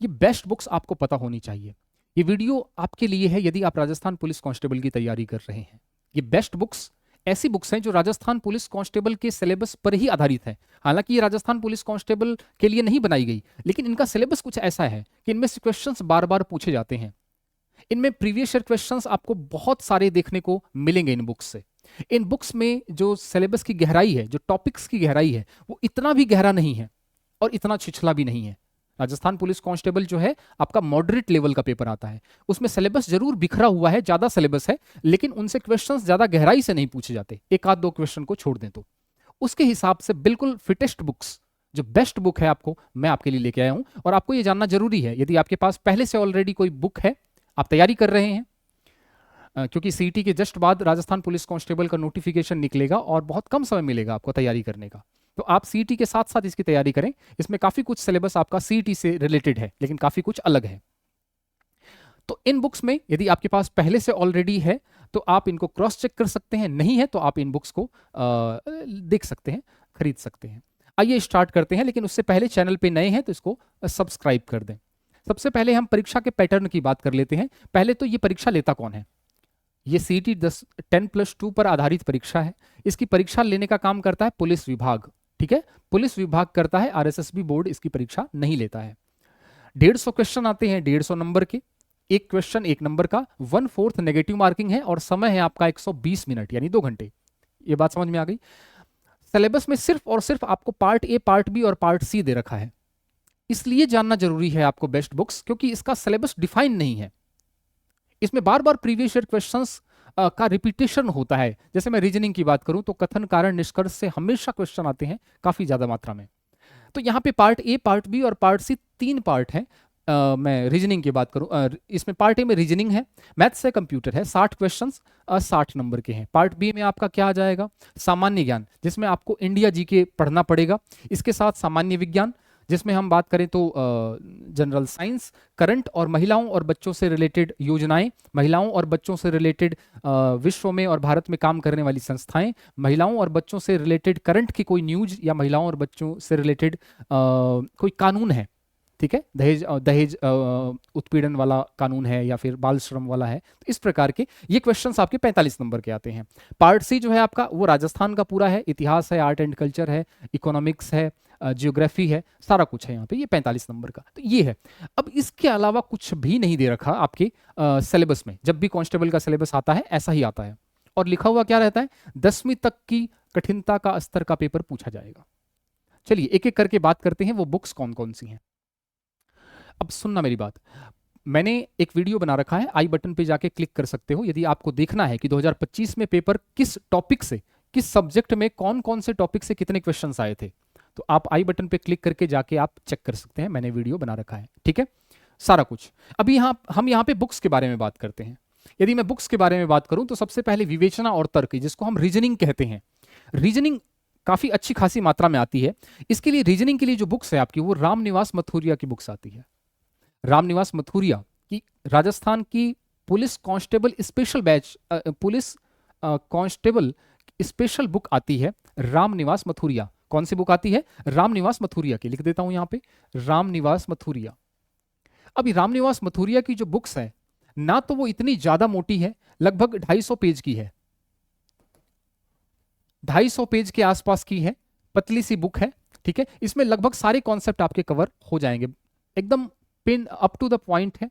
ये best books आपको पता होनी चाहिए। ये वीडियो आपके लिए है यदि आप राजस्थान पुलिस कांस्टेबल की तैयारी कर रहे हैं। ये बेस्ट बुक्स ऐसी बुक्स हैं जो राजस्थान पुलिस कांस्टेबल के सिलेबस पर ही आधारित है। हालांकि ये राजस्थान पुलिस कांस्टेबल के लिए नहीं बनाई गई, लेकिन इनका सिलेबस कुछ ऐसा है कि इनमें से क्वेश्चंस बार बार पूछे जाते हैं। इनमें प्रीवियस ईयर क्वेश्चंस आपको बहुत सारे देखने को मिलेंगे इन बुक्स से। इन बुक्स में जो सिलेबस की गहराई है, जो टॉपिक्स की गहराई है, वो इतना भी गहरा नहीं है और इतना छिछला भी नहीं है। राजस्थान पुलिस कांस्टेबल जो है आपका मॉडरेट लेवल का पेपर आता है। उसमें सिलेबस जरूर बिखरा हुआ है, ज्यादा सिलेबस है, लेकिन उनसे क्वेश्चंस ज्यादा गहराई से नहीं पूछे जाते, एक आध दो क्वेश्चन को छोड़ दें तो। उसके हिसाब से बिल्कुल फिटेस्ट बुक्स, जो बेस्ट बुक है आपको, मैं आपके लिए लेके आया हूं। और आपको ये जानना जरूरी है, यदि आपके पास पहले से ऑलरेडी कोई बुक है, आप तैयारी कर रहे हैं, क्योंकि सीईटी के जस्ट बाद राजस्थान पुलिस कांस्टेबल का नोटिफिकेशन निकलेगा और बहुत कम समय मिलेगा आपको तैयारी करने का, तो आप सीईटी के साथ साथ इसकी तैयारी करें। इसमें काफी कुछ सिलेबस आपका सीईटी से रिलेटेड है, लेकिन काफी कुछ अलग है। तो इन बुक्स में यदि आपके पास पहले से ऑलरेडी है तो आप इनको क्रॉस चेक कर सकते हैं, नहीं है तो आप इन बुक्स को देख सकते हैं, खरीद सकते हैं। आइए स्टार्ट करते हैं, लेकिन उससे पहले चैनल पे नए हैं तो इसको सब्सक्राइब कर दें। सबसे पहले हम परीक्षा के पैटर्न की बात कर लेते हैं। पहले तो ये परीक्षा लेता कौन है? ये सीईटी 10+2 पर आधारित परीक्षा है। इसकी परीक्षा लेने का काम करता है पुलिस विभाग, ठीक है, पुलिस विभाग करता है, आरएसएसबी बोर्ड इसकी परीक्षा नहीं लेता है। 150 क्वेश्चन आते हैं, 150 नंबर के, एक क्वेश्चन 1 नंबर का, 1/4 नेगेटिव मार्किंग है और समय है आपका 120 मिनट यानी 2 घंटे। ये बात समझ में आ गई? सिलेबस में सिर्फ और सिर्फ आपको पार्ट ए, पार्ट बी और पार्ट सी दे रखा है। इसलिए जानना जरूरी है आपको बेस्ट बुक्स, क्योंकि इसका सिलेबस डिफाइन नहीं है। इसमें बार बार प्रीवियस ईयर क्वेश्चंस का रिपीटेशन होता है। जैसे मैं रीजनिंग की बात करूं तो कथन, कारण, निष्कर्ष से हमेशा क्वेश्चन आते हैं काफी ज्यादा मात्रा में। तो यहाँ पे पार्ट ए, पार्ट बी और पार्ट सी 3 पार्ट हैं। मैं रीजनिंग की बात करूं, इसमें पार्ट ए में रीजनिंग है, मैथ्स है, कंप्यूटर है, 60 क्वेश्चंस 60 नंबर के हैं। पार्ट बी में आपका क्या आ जाएगा? सामान्य ज्ञान, जिसमें आपको इंडिया जीके पढ़ना पड़ेगा। इसके साथ सामान्य विज्ञान, जिसमें हम बात करें तो जनरल साइंस, करंट और महिलाओं और बच्चों से रिलेटेड योजनाएं, महिलाओं और बच्चों से रिलेटेड विश्व में और भारत में काम करने वाली संस्थाएं, महिलाओं और बच्चों से रिलेटेड करंट की कोई न्यूज या महिलाओं और बच्चों से रिलेटेड कोई कानून है, ठीक है, दहेज उत्पीड़न वाला कानून है या फिर बाल श्रम वाला है। तो इस प्रकार के ये क्वेश्चंस आपके 45 नंबर के आते हैं। पार्ट सी जो है आपका वो राजस्थान का पूरा है, इतिहास है, आर्ट एंड कल्चर है, इकोनॉमिक्स है, जियोग्राफी है, सारा कुछ है यहाँ पे, ये 45 नंबर का। तो ये है। अब इसके अलावा कुछ भी नहीं दे रखा आपके सिलेबस में। जब भी कांस्टेबल का सिलेबस आता है ऐसा ही आता है, और लिखा हुआ क्या रहता है? 10वीं तक की कठिनता का स्तर का पेपर पूछा जाएगा। चलिए एक एक करके बात करते हैं वो बुक्स कौन कौन सी हैं। अब सुनना मेरी बात, मैंने एक वीडियो बना रखा है, आई बटन पे जाके क्लिक कर सकते हो यदि आपको देखना है कि 2025 में पेपर किस टॉपिक से, किस सब्जेक्ट में कौन कौन से टॉपिक से कितने क्वेश्चंस आए थे। तो आप आई बटन पे क्लिक करके जाके आप चेक कर सकते हैं, मैंने वीडियो बना रखा है, ठीक है, सारा कुछ। अभी हम यहाँ पे बुक्स के बारे में बात करते हैं। यदि मैं बुक्स के बारे में बात करूं तो सबसे पहले विवेचना और तर्क, जिसको हम रीजनिंग कहते हैं, रीजनिंग काफी अच्छी खासी मात्रा में आती है। इसके लिए रीजनिंग के लिए जो बुक्स है आपकी, वो रामनिवास मथुरिया की बुक्स आती है। रामनिवास मथुरिया की राजस्थान की police constable special batch, police constable special book आती है, रामनिवास मथुरिया। कौन सी बुक आती है? रामनिवास मथुरिया की। लिख देता हूं यहां पे, रामनिवास मथुरिया। अभी रामनिवास मथुरिया की जो बुक्स है ना, तो वो इतनी ज्यादा मोटी है, लगभग 250 पेज की है, 250 पेज के आसपास की है, पतली सी बुक है, ठीक है। इसमें लगभग सारे कॉन्सेप्ट आपके कवर हो जाएंगे, एकदम pin up to the point है,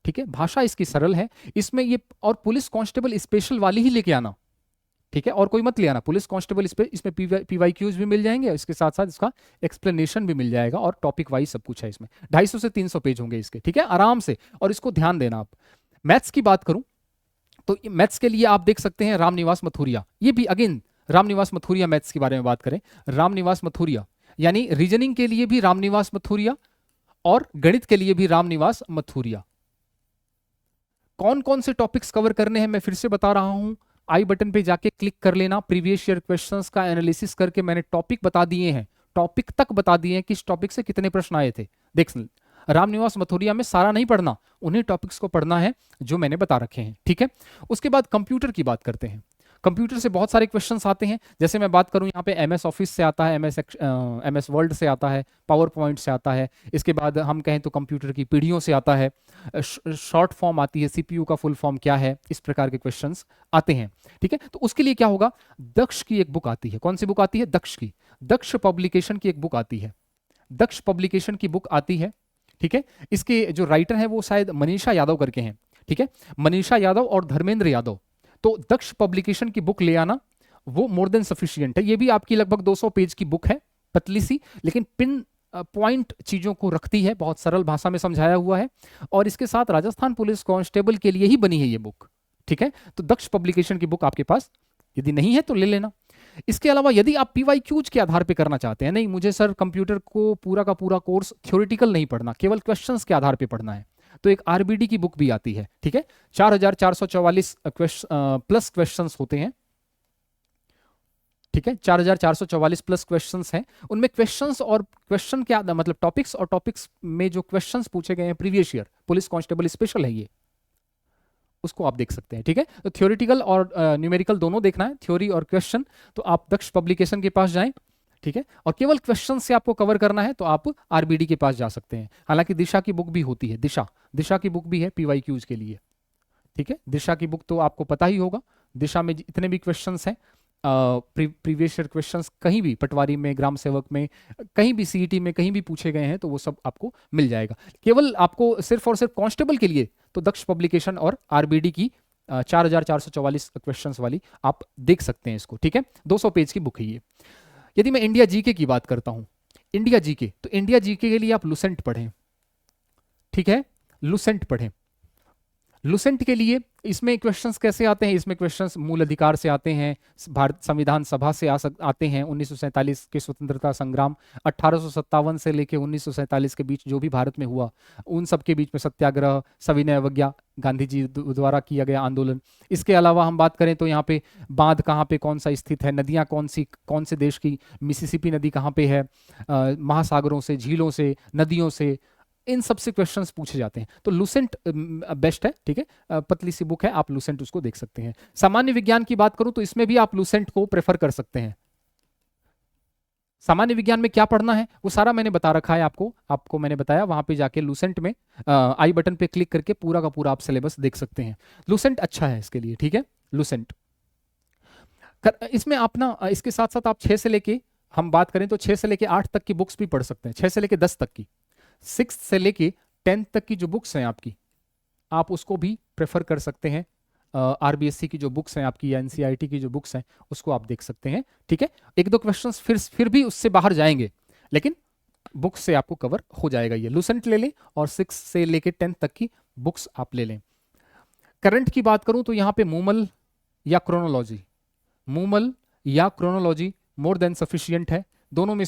ठीक है। भाषा इसकी सरल है। इसमें ये, और पुलिस कांस्टेबल स्पेशल वाली ही लेके आना, ठीक है, और कोई मत ले आना। पुलिस कांस्टेबल इसमें पीवाईक्यूज भी मिल जाएंगे, इसके साथ साथ इसका एक्सप्लेनेशन भी मिल जाएगा, और टॉपिक वाइज सब कुछ है इसमें। 250 से 300 पेज होंगे इसके, ठीक है, आराम से, और इसको ध्यान देना आप। मैथ्स की बात करूं तो मैथ्स के लिए आप देख सकते हैं रामनिवास मथुरिया। ये भी अगेन रामनिवास मथुरिया, मैथ्स के बारे में बात करें, रामनिवास मथुरिया, यानी रीजनिंग के लिए भी रामनिवास मथुरिया और गणित के लिए भी रामनिवास मथुरिया। कौन कौन से टॉपिक्स कवर करने हैं मैं फिर से बता रहा हूं, आई बटन पे जाके क्लिक कर लेना। प्रीवियस ईयर क्वेश्चंस का एनालिसिस करके मैंने टॉपिक बता दिए हैं, टॉपिक तक बता दिए हैं, किस टॉपिक से कितने प्रश्न आए थे। देख, रामनिवास मथुरिया में सारा नहीं पढ़ना, उन्हीं टॉपिक्स को पढ़ना है जो मैंने बता रखे हैं, ठीक है। उसके बाद कंप्यूटर की बात करते हैं। कंप्यूटर से बहुत सारे क्वेश्चंस आते हैं, जैसे मैं बात करूं यहाँ पे एमएस ऑफिस से आता है, एमएस वर्ड से आता है, पावर पॉइंट से आता है। इसके बाद हम कहें तो कंप्यूटर की पीढ़ियों से आता है, शॉर्ट फॉर्म आती है, सीपीयू का फुल फॉर्म क्या है, इस प्रकार के क्वेश्चंस आते हैं। ठीक है, तो उसके लिए क्या होगा, दक्ष की एक बुक आती है। कौन सी बुक आती है? दक्ष की, दक्ष पब्लिकेशन की एक बुक आती है, दक्ष पब्लिकेशन की बुक आती है। ठीक है, इसके जो राइटर हैं वो शायद मनीषा यादव करके हैं। ठीक है, मनीषा यादव और धर्मेंद्र यादव। तो दक्ष पब्लिकेशन की बुक ले आना, वो मोर देन सफिशियंट है। ये भी आपकी लगभग 200 पेज की बुक है, पतली सी, लेकिन पिन पॉइंट चीजों को रखती है, बहुत सरल भाषा में समझाया हुआ है, और इसके साथ राजस्थान पुलिस कांस्टेबल के लिए ही बनी है ये बुक। ठीक है, तो दक्ष पब्लिकेशन की बुक आपके पास यदि नहीं है तो ले लेना। इसके अलावा यदि आप पीवाईक्यूज के आधार पे करना चाहते हैं, नहीं मुझे सर कंप्यूटर को पूरा का पूरा कोर्स थ्योरेटिकल नहीं पढ़ना, केवल क्वेश्चंस के आधार पे पढ़ना है, तो एक आरबीडी की बुक भी आती है। ठीक है, 4444 प्लस क्वेश्चंस होते हैं। ठीक है, 4444 प्लस क्वेश्चंस हैं। उनमें क्वेश्चंस और क्वेश्चन क्या मतलब टॉपिक्स, और टॉपिक्स में जो क्वेश्चंस पूछे गए हैं previous year, police constable special है ये, उसको आप देख सकते हैं। ठीक है, तो थ्योरेटिकल और न्यूमेरिकल दोनों देखना है, थ्योरी और क्वेश्चन, तो आप दक्ष पब्लिकेशन के पास जाएं। ठीक है, और केवल क्वेश्चन से आपको कवर करना है तो आप आरबीडी के पास जा सकते हैं। हालांकि दिशा की बुक भी होती है, दिशा की बुक भी है पीवाईक्यूज के लिए। ठीक है, दिशा की बुक तो आपको पता ही होगा, दिशा में इतने भी क्वेश्चंस हैं, प्रीवियस ईयर क्वेश्चंस कहीं भी, पटवारी में, ग्राम सेवक में, कहीं भी, सीईटी में कहीं भी पूछे गए हैं तो वो सब आपको मिल जाएगा। केवल आपको सिर्फ और सिर्फ कांस्टेबल के लिए तो दक्ष पब्लिकेशन और आरबीडी की 4444 क्वेश्चंस वाली आप देख सकते हैं इसको। ठीक है, 200 पेज की बुक है ये। यदि मैं इंडिया जीके की बात करता हूं, इंडिया जीके, तो इंडिया जीके के लिए आप लुसेंट पढ़ें। ठीक है, लुसेंट पढ़ें। लुसेंट के लिए इसमें क्वेश्चंस कैसे आते हैं, इसमें क्वेश्चंस मूल अधिकार से आते हैं, भारत संविधान सभा से आते हैं, 1947 के स्वतंत्रता संग्राम, 1857 से लेकर 1947 के बीच जो भी भारत में हुआ, उन सब के बीच में सत्याग्रह, सविनय अवज्ञा, गांधी जी द्वारा किया गया आंदोलन। इसके अलावा हम बात करें तो यहाँ पे बांध कहाँ पे कौन सा स्थित है, नदियाँ कौन से देश की, मिसिसिपी नदी कहाँ पे है, महासागरों से, झीलों से, नदियों से, इन सबसे क्वेश्चंस पूछे जाते हैं। तो लुसेंट बेस्ट है। ठीक है, पतली सी बुक है, आप लुसेंट उसको देख सकते हैं। सामान्य विज्ञान की बात करूं तो इसमें भी आप लुसेंट को प्रेफर कर सकते हैं। सामान्य विज्ञान में क्या पढ़ना है वो सारा मैंने बता रखा है आपको मैंने बताया, वहां पे जाके लुसेंट में आई बटन पे क्लिक करके पूरा का पूरा आप सिलेबस देख सकते हैं। लुसेंट अच्छा है इसके लिए। ठीक है, लुसेंट इसमें आप ना, इसके साथ साथ आप 6 से लेके, हम बात करें तो 6 से लेके 8 तक की बुक्स भी पढ़ सकते हैं, 6 से लेके 10 तक की, 6 से लेके 10 तक की जो बुक्स हैं आपकी, आप उसको भी प्रेफर कर सकते हैं। आरबीएससी की जो बुक्स हैं आपकी, या एनसीईआरटी की जो बुक्स हैं उसको आप देख सकते हैं। ठीक है, एक दो क्वेश्चंस फिर भी उससे बाहर जाएंगे, लेकिन बुक्स से आपको कवर हो जाएगा। ये लुसेंट ले लें और 6 से लेके 10 तक की बुक्स आप ले लें। करंट की बात करूं तो यहाँ पे मूमल या क्रोनोलॉजी मोर देन सफिशियंट है। दोनों में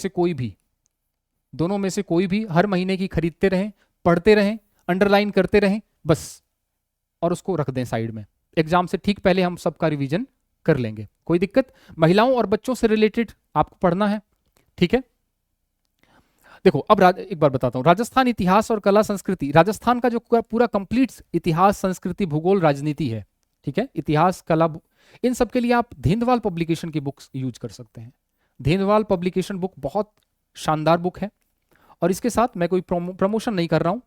से कोई भी हर महीने की खरीदते रहें, पढ़ते रहें, अंडरलाइन करते रहें बस, और उसको रख दें साइड में। एग्जाम से ठीक पहले हम सबका रिवीजन कर लेंगे, कोई दिक्कत। महिलाओं और बच्चों से रिलेटेड आपको पढ़ना है। ठीक है, देखो अब एक बार बताता हूं, राजस्थान इतिहास और कला संस्कृति, राजस्थान का जो पूरा कंप्लीट इतिहास, संस्कृति, भूगोल, राजनीति है। ठीक है, इतिहास, कला, इन सब के लिए आप धेंधवाल पब्लिकेशन की बुक्स यूज कर सकते हैं। धेंधवाल पब्लिकेशन बुक बहुत शानदार बुक है, और इसके साथ मैं कोई प्रमोशन नहीं कर रहा हूं,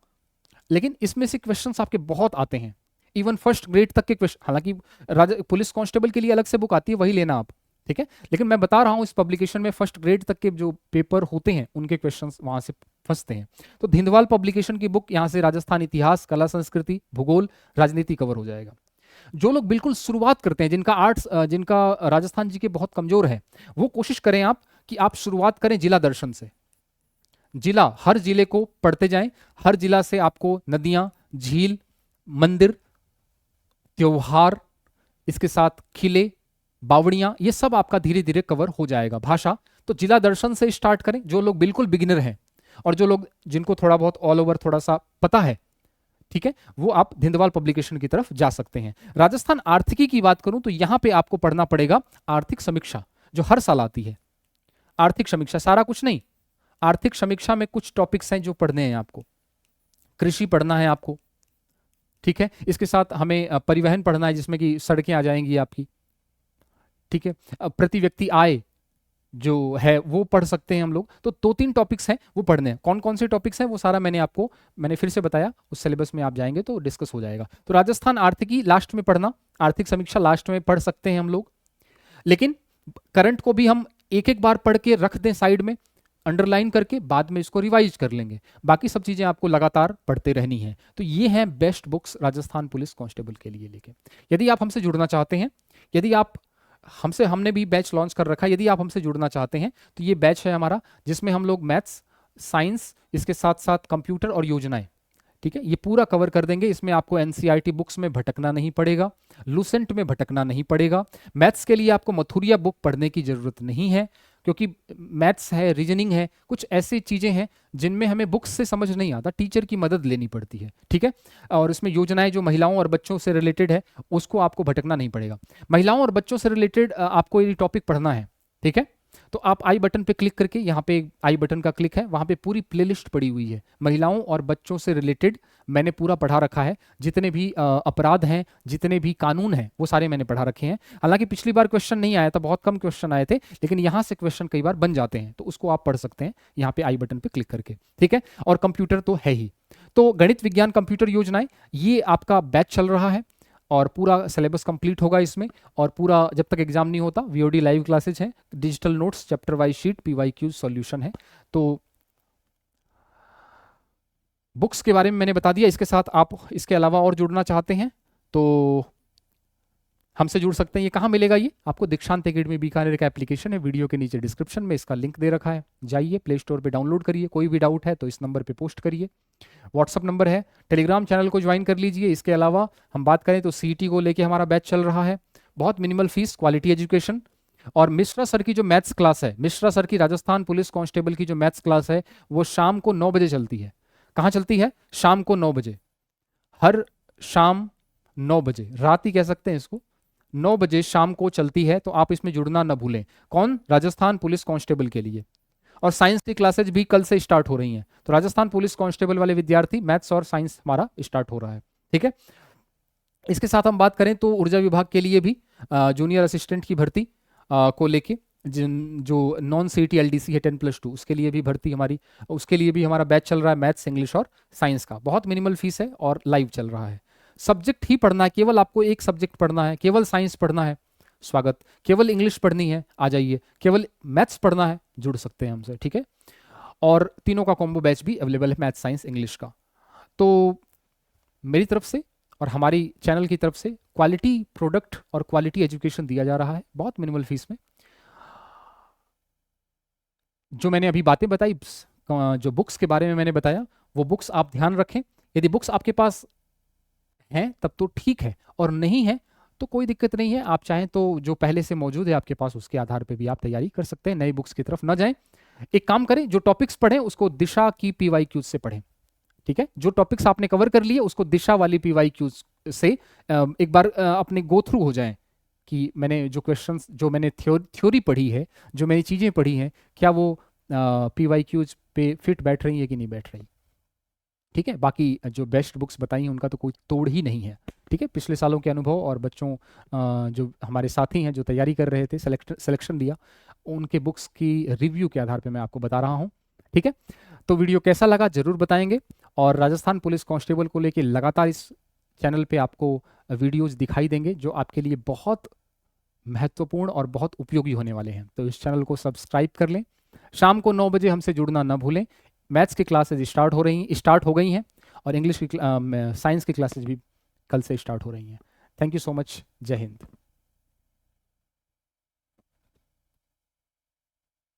लेकिन इसमें से क्वेश्चंस आपके बहुत आते हैं, इवन फर्स्ट ग्रेड तक के क्वेश्चन। हालांकि पुलिस कांस्टेबल के लिए अलग से बुक आती है, वही लेना आप। ठीक है, लेकिन मैं बता रहा हूं इस पब्लिकेशन में फर्स्ट ग्रेड तक के जो पेपर होते हैं उनके क्वेश्चंस वहां से फंसते हैं। तो धिंदवाल पब्लिकेशन की बुक, यहां से राजस्थान इतिहास, कला संस्कृति, भूगोल, राजनीति कवर हो जाएगा। जो लोग बिल्कुल शुरुआत करते हैं, जिनका आर्ट्स, जिनका राजस्थान जी के बहुत कमजोर है, वो कोशिश करें आप कि आप शुरुआत करें जिला दर्शन से। हर जिले को पढ़ते जाएं, हर जिला से आपको नदियां, झील, मंदिर, त्योहार, इसके साथ किले, बावड़ियां, ये सब आपका धीरे धीरे कवर हो जाएगा। भाषा तो जिला दर्शन से स्टार्ट करें, जो लोग बिल्कुल बिगिनर हैं, और जो लोग जिनको थोड़ा बहुत ऑल ओवर थोड़ा सा पता है, ठीक है, वो आप धिंदवाल पब्लिकेशन की तरफ जा सकते हैं। राजस्थान आर्थिकी की बात करूं तो यहां पे आपको पढ़ना पड़ेगा आर्थिक समीक्षा, जो हर साल आती है। आर्थिक समीक्षा, सारा कुछ नहीं, आर्थिक समीक्षा में कुछ टॉपिक्स हैं जो पढ़ने हैं आपको। कृषि पढ़ना है आपको, ठीक है, इसके साथ हमें परिवहन पढ़ना है, जिसमें कि सड़कें आ जाएंगी आपकी, ठीक है। प्रति व्यक्ति आय जो है वो पढ़ सकते हैं हम लोग। तो 2-3 टॉपिक्स हैं वो पढ़ने हैं। कौन कौन से टॉपिक्स हैं वो सारा मैंने फिर से बताया, उस सिलेबस में आप जाएंगे तो डिस्कस हो जाएगा। तो राजस्थान आर्थिकी लास्ट में पढ़ना, आर्थिक समीक्षा लास्ट में पढ़ सकते हैं हम लोग, लेकिन करंट को भी हम एक एक बार पढ़ के रख दें साइड में, अंडरलाइन करके, बाद में इसको रिवाइज कर लेंगे। बाकी सब चीजें आपको लगातार पढ़ते रहनी है। तो ये हैं best books Rajasthan police constable के लिए लेके। यदि आप हमसे जुड़ना चाहते हैं, यदि आप हमने भी बैच लॉन्च कर रखा है, यदि आप हमसे जुड़ना चाहते हैं तो ये बैच है हमारा, जिसमें हम लोग मैथ्स, साइंस, इसके साथ साथ कंप्यूटर और योजनाएं, ठीक है, ये पूरा कवर कर देंगे। इसमें आपको एनसीईआरटी बुक्स में भटकना नहीं पड़ेगा, लूसेंट में भटकना नहीं पड़ेगा। मैथ्स के लिए आपको मथुरिया बुक पढ़ने की जरूरत नहीं है, क्योंकि मैथ्स है, रीजनिंग है, कुछ ऐसी चीजें हैं जिनमें हमें बुक्स से समझ नहीं आता, टीचर की मदद लेनी पड़ती है, ठीक है। और इसमें योजनाएं जो महिलाओं और बच्चों से रिलेटेड है, उसको आपको भटकना नहीं पड़ेगा। महिलाओं और बच्चों से रिलेटेड आपको ये टॉपिक पढ़ना है, ठीक है, तो आप आई बटन पे क्लिक करके, यहाँ पे आई बटन का क्लिक है, वहां पे पूरी प्लेलिस्ट पड़ी हुई है, महिलाओं और बच्चों से रिलेटेड मैंने पूरा पढ़ा रखा है। जितने भी अपराध हैं, जितने भी कानून हैं, वो सारे मैंने पढ़ा रखे हैं। हालांकि पिछली बार क्वेश्चन नहीं आया था, बहुत कम क्वेश्चन आए थे, लेकिन यहाँ से क्वेश्चन कई बार बन जाते हैं, तो उसको आप पढ़ सकते हैं यहाँ पे आई बटन पे क्लिक करके, ठीक है। और कंप्यूटर तो है ही, तो गणित विज्ञान कंप्यूटर योजनाएं, ये आपका बैच चल रहा है और पूरा सिलेबस कंप्लीट होगा इसमें। और पूरा जब तक एग्जाम नहीं होता, वीओडी लाइव क्लासेज है, digital notes, chapter wise sheet, PYQ solution है। तो बुक्स के बारे में मैंने बता दिया। इसके साथ आप इसके अलावा और जुड़ना चाहते हैं तो हमसे जुड़ सकते हैं। ये कहाँ मिलेगा? ये आपको दीक्षांत एकेडमी बीकानेर का एप्लीकेशन है, वीडियो के नीचे डिस्क्रिप्शन में इसका लिंक दे रखा है, जाइए प्ले स्टोर पे डाउनलोड करिए। कोई भी डाउट है तो इस नंबर पे पोस्ट करिए। व्हाट्सअप नंबर है, टेलीग्राम चैनल को ज्वाइन कर लीजिए। इसके अलावा हम बात करें तो सीईटी को लेके हमारा बैच चल रहा है, बहुत मिनिमल फीस, क्वालिटी एजुकेशन। और मिश्रा सर की जो मैथ्स क्लास है, मिश्रा सर की राजस्थान पुलिस कांस्टेबल की जो मैथ्स क्लास है, वो शाम को 9 बजे चलती है। कहाँ चलती है? शाम को 9 बजे, हर शाम 9 बजे, रात ही कह सकते हैं इसको, 9 बजे शाम को चलती है। तो आप इसमें जुड़ना न भूलें। कौन? राजस्थान पुलिस कांस्टेबल के लिए। और साइंस की क्लासेज भी कल से स्टार्ट हो रही हैं। तो राजस्थान पुलिस कांस्टेबल वाले विद्यार्थी, मैथ्स और साइंस हमारा स्टार्ट हो रहा है, ठीक है। इसके साथ हम बात करें तो ऊर्जा विभाग के लिए भी जूनियर असिस्टेंट की भर्ती को लेके, जो नॉन सीईटी एलडीसी है 10+2, उसके लिए भी भर्ती हमारी, उसके लिए भी हमारा बैच चल रहा है, मैथ्स, इंग्लिश और साइंस का। बहुत मिनिमल फीस है और लाइव चल रहा है। सब्जेक्ट ही पढ़ना है, केवल आपको एक सब्जेक्ट पढ़ना है, केवल साइंस पढ़ना है, स्वागत। केवल इंग्लिश पढ़नी है, आ जाइए। केवल मैथ्स पढ़ना है, जुड़ सकते हैं हमसे, ठीक है। और तीनों का कॉम्बो बैच भी अवेलेबल है, मैथ्स, साइंस, इंग्लिश का। तो मेरी तरफ से और हमारी चैनल की तरफ से क्वालिटी प्रोडक्ट और क्वालिटी एजुकेशन दिया जा रहा है, बहुत मिनिमल फीस में। जो मैंने अभी बातें बताई, जो बुक्स के बारे में मैंने बताया, वो बुक्स आप ध्यान रखें। यदि बुक्स आपके पास हैं तब तो ठीक है, और नहीं है तो कोई दिक्कत नहीं है। आप चाहें तो जो पहले से मौजूद है आपके पास, उसके आधार पे भी आप तैयारी कर सकते हैं। नई बुक्स की तरफ ना जाएं। एक काम करें, जो टॉपिक्स पढ़ें उसको दिशा की पीवाईक्यूज से पढ़ें, ठीक है। जो टॉपिक्स आपने कवर कर लिए उसको दिशा वाली पीवाईक्यूज से एक बार अपने गो थ्रू हो जाएं कि मैंने जो क्वेश्चंस, जो मैंने थ्योरी पढ़ी है, जो मैंने चीज़ें पढ़ी हैं, क्या वो पीवाईक्यूज पे फिट बैठ रही है कि नहीं बैठ रही, ठीक है। बाकी जो बेस्ट बुक्स बताई हैं उनका तो कोई तोड़ ही नहीं है, ठीक है। पिछले सालों के अनुभव और बच्चों, जो हमारे साथी हैं जो तैयारी कर रहे थे, सिलेक्शन दिया, उनके बुक्स की रिव्यू के आधार पे मैं आपको बता रहा हूँ, ठीक है। तो वीडियो कैसा लगा जरूर बताएंगे। और राजस्थान पुलिस कांस्टेबल को लेके लगातार इस चैनल पे आपको वीडियोज दिखाई देंगे जो आपके लिए बहुत महत्वपूर्ण और बहुत उपयोगी होने वाले हैं। तो इस चैनल को सब्सक्राइब कर लें। शाम को 9 बजे हमसे जुड़ना ना भूलें। मैथ्स की क्लासेज स्टार्ट हो गई हैं, और इंग्लिश की, साइंस की क्लासेज भी कल से स्टार्ट हो रही हैं। Thank you so much. जय हिंद।